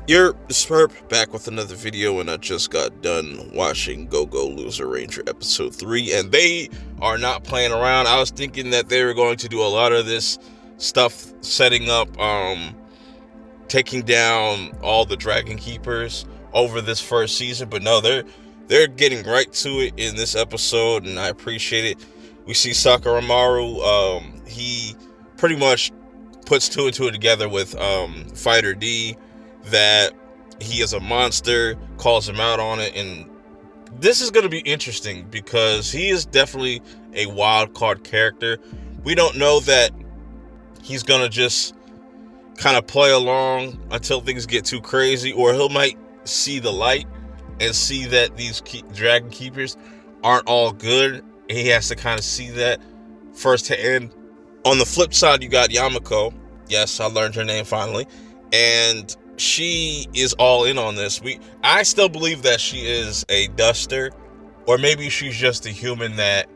You're Smurp back with another video, and I just got done watching Go Go Loser Ranger episode 3, and they are not playing around. I was thinking that they were going to do a lot of this stuff, setting up, taking down all the Dragon Keepers over this first season, but no, they're getting right to it in this episode, and I appreciate it. We see Sakura-Maru, he pretty much puts two and two together with Fighter D, that he is a monster, calls him out on it, and this is going to be interesting because he is definitely a wild card character. We don't know that he's going to just kind of play along until things get too crazy, or he might see the light and see that these Dragon Keepers aren't all good. He has to kind of see that firsthand. On the flip side, you got Yamako. Yes, I learned her name finally, and she is all in on this. I still believe that she is a duster, or maybe she's just a human that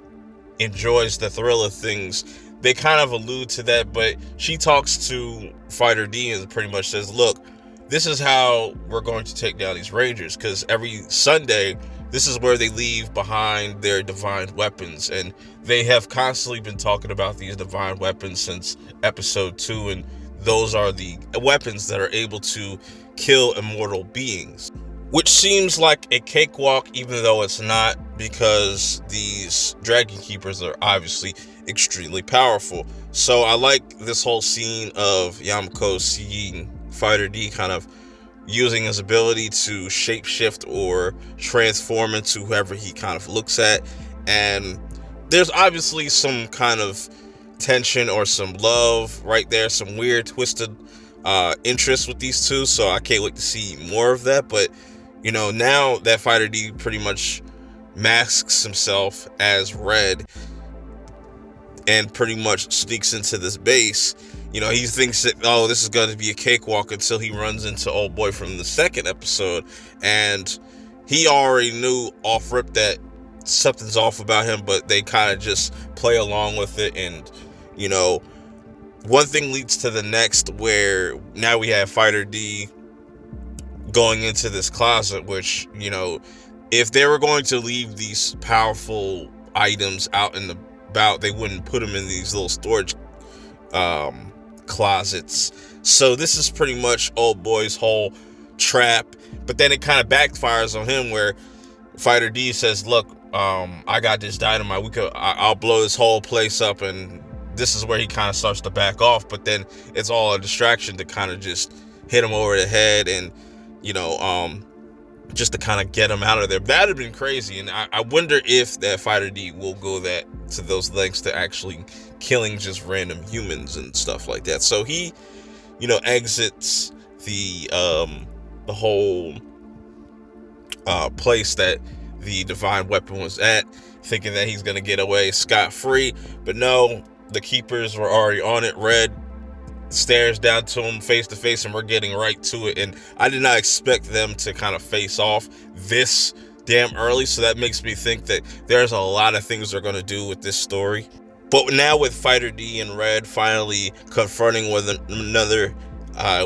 enjoys the thrill of things. They kind of allude to that, but she talks to Fighter D and pretty much says, look, this is how we're going to take down these Rangers, because every Sunday, this is where they leave behind their divine weapons, and they have constantly been talking about these divine weapons since episode 2, and those are the weapons that are able to kill immortal beings, which seems like a cakewalk, even though it's not, because these Dragon Keepers are obviously extremely powerful. So I like this whole scene of Yamako seeing Fighter D kind of using his ability to shapeshift or transform into whoever he kind of looks at. And there's obviously some kind of tension or some love right there, some weird twisted interest with these two, so I can't wait to see more of that. But you know, now that Fighter D pretty much masks himself as Red and pretty much sneaks into this base, you know, he thinks that, oh, this is going to be a cakewalk until he runs into old boy from the second episode, and he already knew off rip that something's off about him, but they kind of just play along with it. And you know, one thing leads to the next, where now we have Fighter D going into this closet, which, you know, if they were going to leave these powerful items out and about, they wouldn't put them in these little storage closets. So this is pretty much old boy's whole trap, but then it kind of backfires on him, where Fighter D says, look, I got this dynamite, I'll blow this whole place up, and this is where he kind of starts to back off. But then it's all a distraction to kind of just hit him over the head, and you know, just to kind of get him out of there. That'd have been crazy, and I wonder if that Fighter D will go to those lengths to actually killing just random humans and stuff like that. So he, you know, exits the whole place that the divine weapon was at, thinking that he's gonna get away scot-free. But no, the Keepers were already on it. Red stares down to him face to face, and we're getting right to it. And I did not expect them to kind of face off this damn early, so that makes me think that there's a lot of things they're going to do with this story. But now with Fighter D and Red finally confronting one another,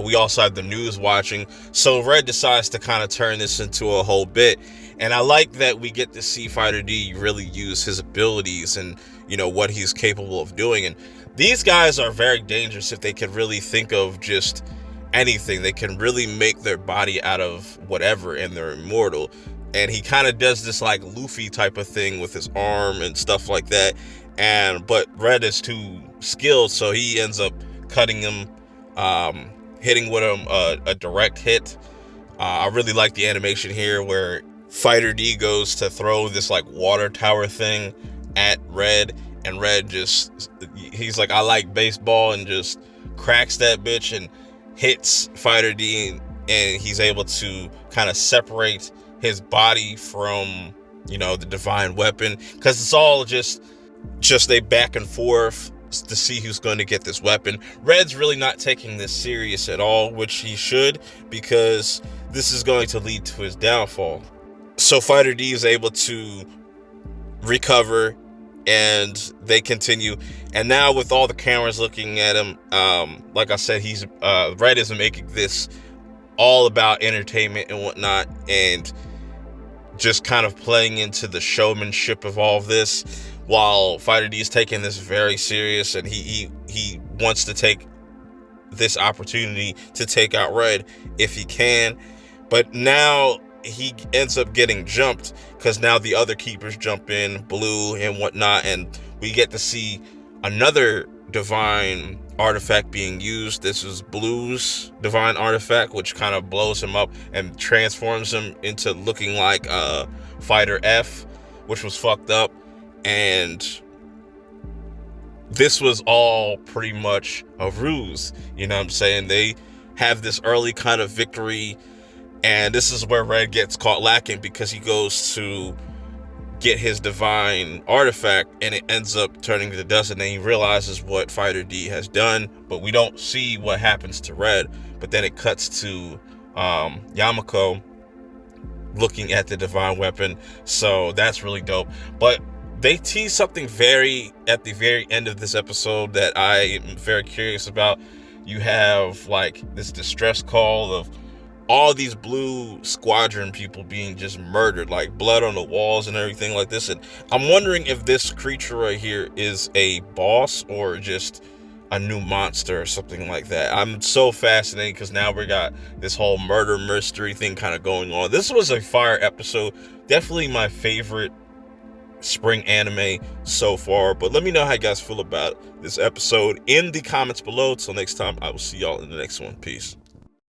we also have the news watching, so Red decides to kind of turn this into a whole bit. And I like that we get to see Fighter D really use his abilities and, you know, what he's capable of doing. And these guys are very dangerous if they can really think of just anything. They can really make their body out of whatever, and they're immortal. And he kind of does this like Luffy type of thing with his arm and stuff like that. But Red is too skilled, so he ends up cutting him, hitting with him a direct hit. I really like the animation here where Fighter D goes to throw this like water tower thing at Red, and Red just, he's like, I like baseball, and just cracks that bitch and hits Fighter D, and he's able to kind of separate his body from, you know, the divine weapon, because it's all just a back and forth to see who's going to get this weapon. Red's really not taking this serious at all, which he should, because this is going to lead to his downfall. So Fighter D is able to recover, and they continue. And now with all the cameras looking at him, like I said, he's Red is making this all about entertainment and whatnot, and just kind of playing into the showmanship of all of this, while Fighter D is taking this very serious, and he wants to take this opportunity to take out Red if he can. But now he ends up getting jumped, because now the other keepers jump in, Blue and whatnot, and we get to see another divine artifact being used. This is Blue's divine artifact, which kind of blows him up and transforms him into looking like Fighter F, which was fucked up. And this was all pretty much a ruse, you know what I'm saying? They have this early kind of victory, and this is where Red gets caught lacking, because he goes to get his divine artifact and it ends up turning to dust, and then he realizes what Fighter D has done, but we don't see what happens to Red. But then it cuts to Yamako looking at the divine weapon, so that's really dope. But they tease something at the very end of this episode that I am very curious about. You have like this distress call of all these Blue Squadron people being just murdered, like blood on the walls and everything like this. And I'm wondering if this creature right here is a boss or just a new monster or something like that. I'm so fascinated, because now we got this whole murder mystery thing kind of going on. This was a fire episode. Definitely my favorite spring anime so far. But let me know how you guys feel about this episode in the comments below. Till next time, I will see y'all in the next one. Peace.